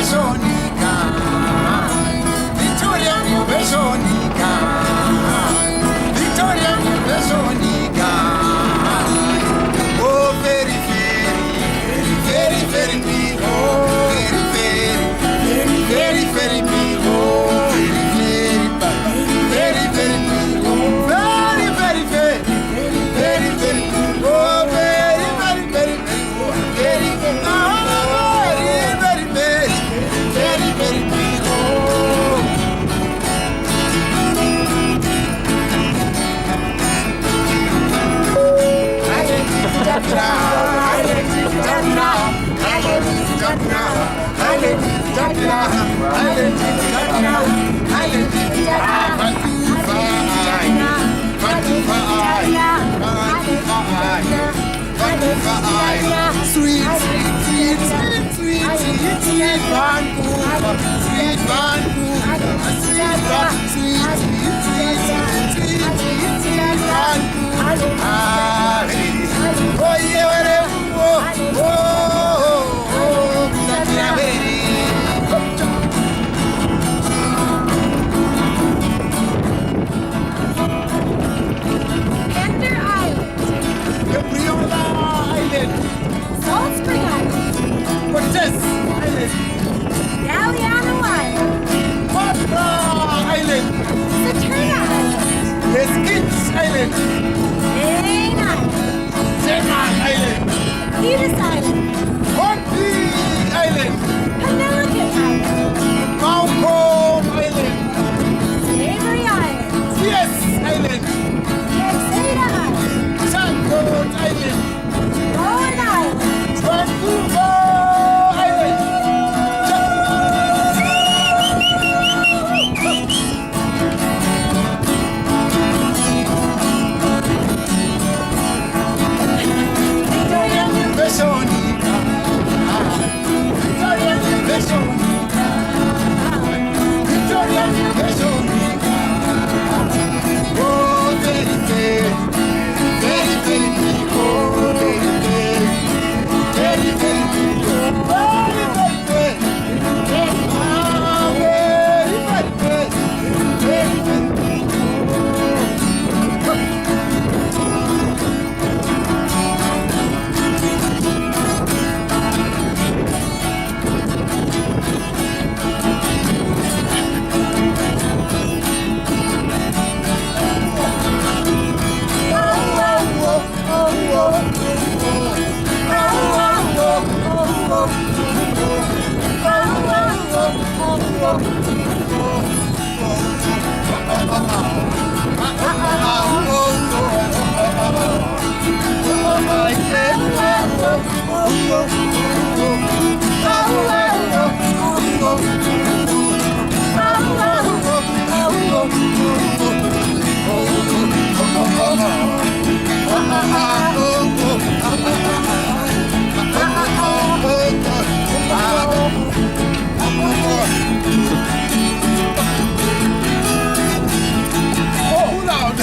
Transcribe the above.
Veronica, Victoria mia Veronica, Victoria mia Veronica. Oh, very, very, very, very me, oh, very, very, very, very me, oh, very, very, very me, oh, very, very, very, very, very, oh, very, very, very, very, oh, very, very, very, very, me, oh. Sweet, sweet, sweet, sweet, sweet, sweet Vancouver, sweet Vancouver, sweet, sweet, sweet, sweet, sweet, sweet Vancouver. Oh yeah, oh, oh, oh, Ender Island, Gabriola Island, Salt Spring Island, Cortez Island, Galiano Island, Matra Island, Saturna Island, Mesquite Island, Maine Island, Zema Island, Peters Island, Hornby Island, Penelican Island, Malcolm Island, Avery Island, Yes Island, Exeter Island, Sanford Island, Bowen Island, Vancouver Island. Victoria Veronica, Victoria Veronica, Victoria Veronica. Oh, very, very, very, very, oh, very, very, very, very, oh, very, very, very, ah, very, very, very, very, Oh, loud!